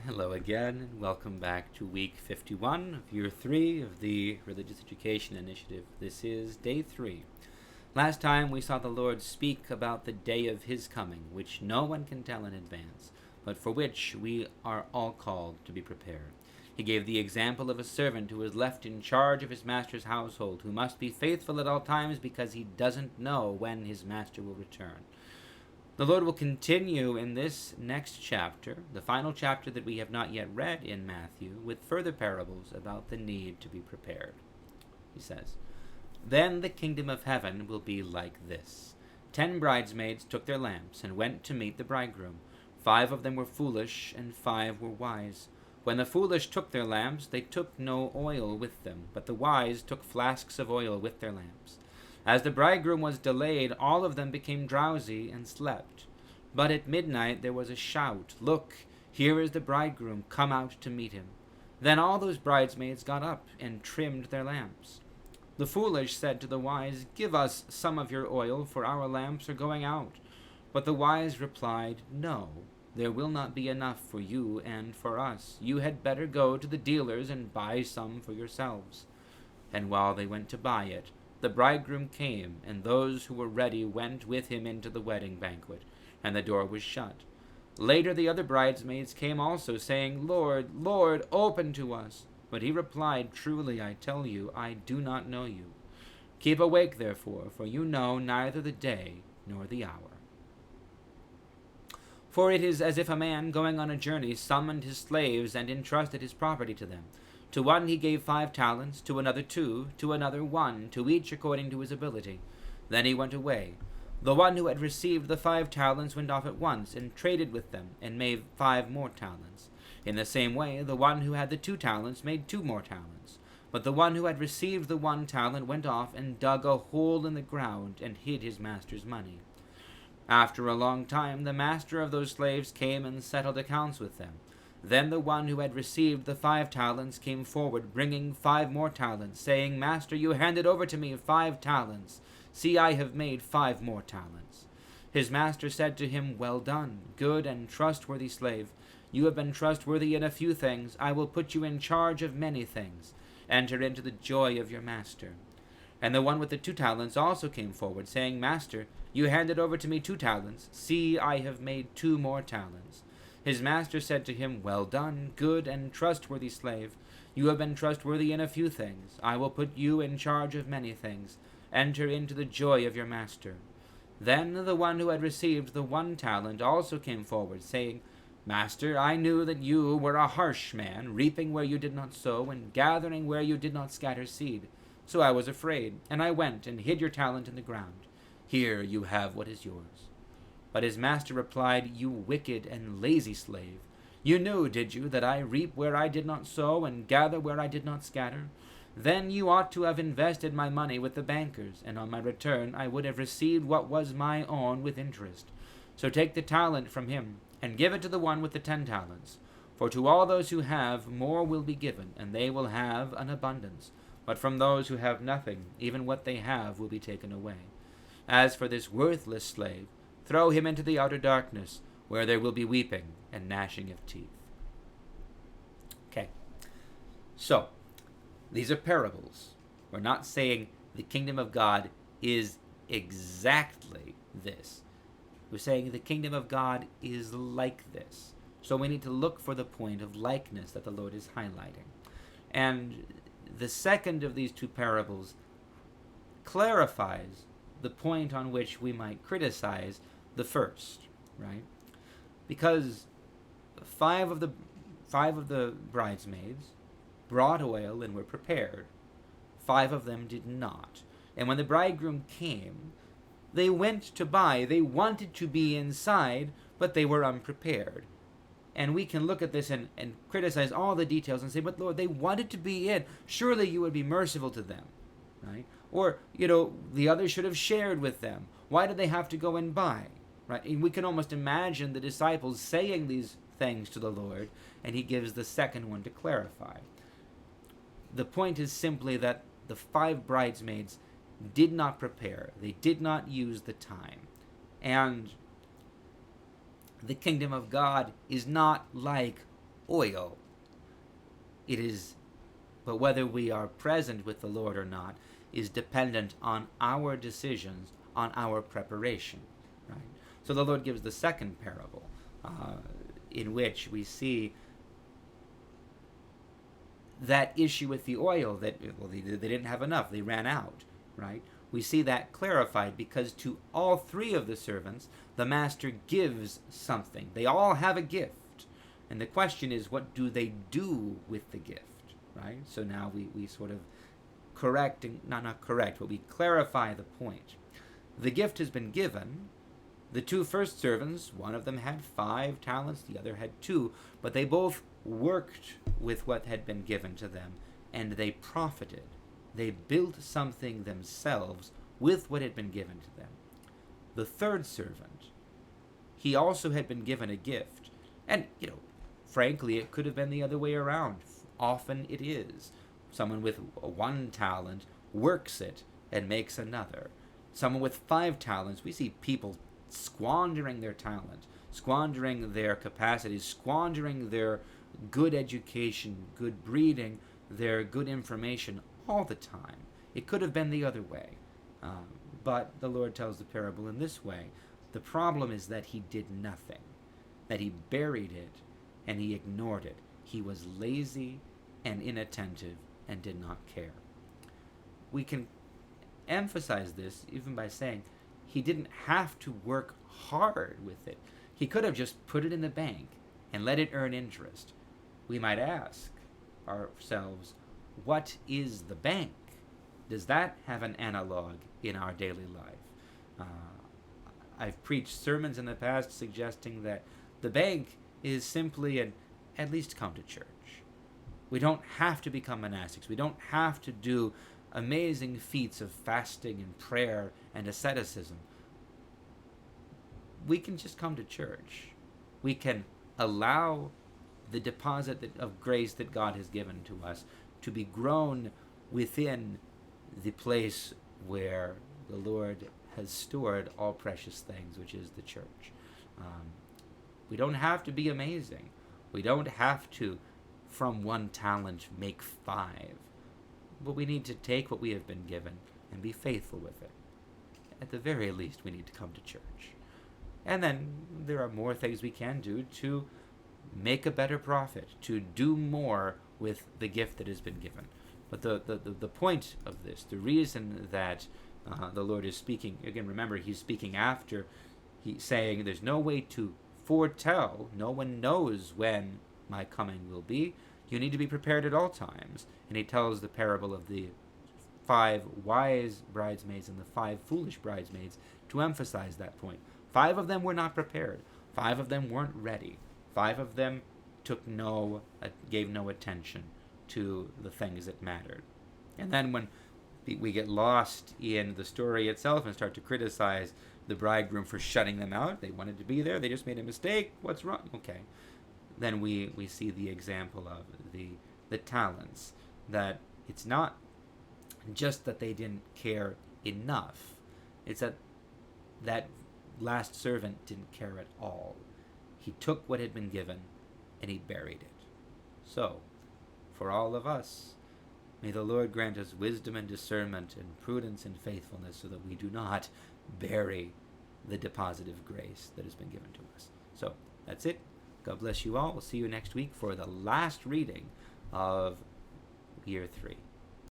Hello again, and welcome back to week 51 of year 3 of the Religious Education Initiative. This is day 3. Last time we saw the Lord speak about the day of His coming, which no one can tell in advance, but for which we are all called to be prepared. He gave the example of a servant who is left in charge of his master's household, who must be faithful at all times because he doesn't know when his master will return. The Lord will continue in this next chapter, the final chapter that we have not yet read in Matthew, with further parables about the need to be prepared. He says, "Then the kingdom of heaven will be like this. 10 bridesmaids took their lamps and went to meet the bridegroom. 5 of them were foolish, and 5 were wise. When the foolish took their lamps, they took no oil with them, but the wise took flasks of oil with their lamps. As the bridegroom was delayed, all of them became drowsy and slept. But at midnight there was a shout, 'Look, here is the bridegroom, come out to meet him.' Then all those bridesmaids got up and trimmed their lamps. The foolish said to the wise, 'Give us some of your oil, for our lamps are going out.' But the wise replied, 'No, there will not be enough for you and for us. You had better go to the dealers and buy some for yourselves.' And while they went to buy it, the bridegroom came, and those who were ready went with him into the wedding banquet, and the door was shut. Later the other bridesmaids came also, saying, 'Lord, Lord, open to us.' But he replied, 'Truly I tell you, I do not know you. Keep awake, therefore, for you know neither the day nor the hour. For it is as if a man going on a journey summoned his slaves and entrusted his property to them. To one he gave 5 talents, to another 2, to another 1, to each according to his ability. Then he went away. The one who had received the 5 talents went off at once, and traded with them, and made 5 more talents. In the same way, the one who had the 2 talents made 2 more talents. But the one who had received the 1 talent went off and dug a hole in the ground, and hid his master's money. After a long time, the master of those slaves came and settled accounts with them. Then the one who had received the 5 talents came forward, bringing 5 more talents, saying, 'Master, you handed over to me 5 talents. See, I have made 5 more talents.' His master said to him, 'Well done, good and trustworthy slave. You have been trustworthy in a few things. I will put you in charge of many things. Enter into the joy of your master.' And the one with the 2 talents also came forward, saying, 'Master, you handed over to me 2 talents. See, I have made 2 more talents.' His master said to him, 'Well done, good and trustworthy slave. You have been trustworthy in a few things. I will put you in charge of many things. Enter into the joy of your master.' Then the one who had received the 1 talent also came forward, saying, 'Master, I knew that you were a harsh man, reaping where you did not sow, and gathering where you did not scatter seed. So I was afraid, and I went and hid your talent in the ground. Here you have what is yours.' But his master replied, 'You wicked and lazy slave. You knew, did you, that I reap where I did not sow, and gather where I did not scatter? Then you ought to have invested my money with the bankers, and on my return I would have received what was my own with interest. So take the talent from him, and give it to the one with the 10 talents. For to all those who have, more will be given, and they will have an abundance. But from those who have nothing, even what they have will be taken away. As for this worthless slave, throw him into the outer darkness, where there will be weeping and gnashing of teeth.'" Okay, so these are parables. We're not saying the kingdom of God is exactly this. We're saying the kingdom of God is like this. So we need to look for the point of likeness that the Lord is highlighting. And the second of these 2 parables clarifies the point on which we might criticize the first, right? Because 5 of the bridesmaids brought oil and were prepared. 5 of them did not. And when the bridegroom came, they went to buy. They wanted to be inside, but they were unprepared. And we can look at this and criticize all the details and say, "But Lord, they wanted to be in. Surely you would be merciful to them," right? Or, the others should have shared with them. Why did they have to go and buy? Right? And we can almost imagine the disciples saying these things to the Lord, and he gives the second one to clarify. The point is simply that the 5 bridesmaids did not prepare. They did not use the time. And the kingdom of God is not like oil. It is, but whether we are present with the Lord or not is dependent on our decisions, on our preparation. Right? So the Lord gives the second parable, in which we see that issue with the oil, that they didn't have enough, they ran out, right? We see that clarified because to all three of the servants, the master gives something. They all have a gift. And the question is, what do they do with the gift, right? So now we sort of not correct, but we clarify the point. The gift has been given. The two first servants, one of them had 5 talents, the other had 2, but they both worked with what had been given to them, and they profited. They built something themselves with what had been given to them. The third servant, he also had been given a gift. And, frankly, it could have been the other way around. Often it is. Someone with 1 talent works it and makes another. Someone with 5 talents, we see people squandering their talent, squandering their capacities, squandering their good education, good breeding, their good information all the time. It could have been the other way. But the Lord tells the parable in this way. The problem is that he did nothing, that he buried it and he ignored it. He was lazy and inattentive and did not care. We can emphasize this even by saying he didn't have to work hard with it. He could have just put it in the bank and let it earn interest. We might ask ourselves, what is the bank? Does that have an analog in our daily life? I've preached sermons in the past suggesting that the bank is simply at least come to church. We don't have to become monastics. We don't have to do amazing feats of fasting and prayer and asceticism. We can just come to church. We can allow the deposit of grace that God has given to us to be grown within the place where the Lord has stored all precious things, which is the church. We don't have to be amazing. We don't have to, from 1 talent, make 5. But we need to take what we have been given and be faithful with it. At the very least, we need to come to church. And then there are more things we can do to make a better profit, to do more with the gift that has been given. But the point of this, the reason that the Lord is speaking, again, remember, he's speaking after he's saying there's no way to foretell, no one knows when my coming will be. You need to be prepared at all times. And he tells the parable of the 5 wise bridesmaids and the 5 foolish bridesmaids to emphasize that point. 5 of them were not prepared. 5 of them weren't ready. 5 of them gave no attention to the things that mattered. And then when we get lost in the story itself and start to criticize the bridegroom for shutting them out, they wanted to be there, they just made a mistake, what's wrong? Okay. Then we see the example of the talents, that it's not just that they didn't care enough, it's that last servant didn't care at all. He took what had been given and he buried it. So, for all of us, may the Lord grant us wisdom and discernment and prudence and faithfulness so that we do not bury the deposit of grace that has been given to us. So, that's it. God bless you all. We'll see you next week for the last reading of year 3.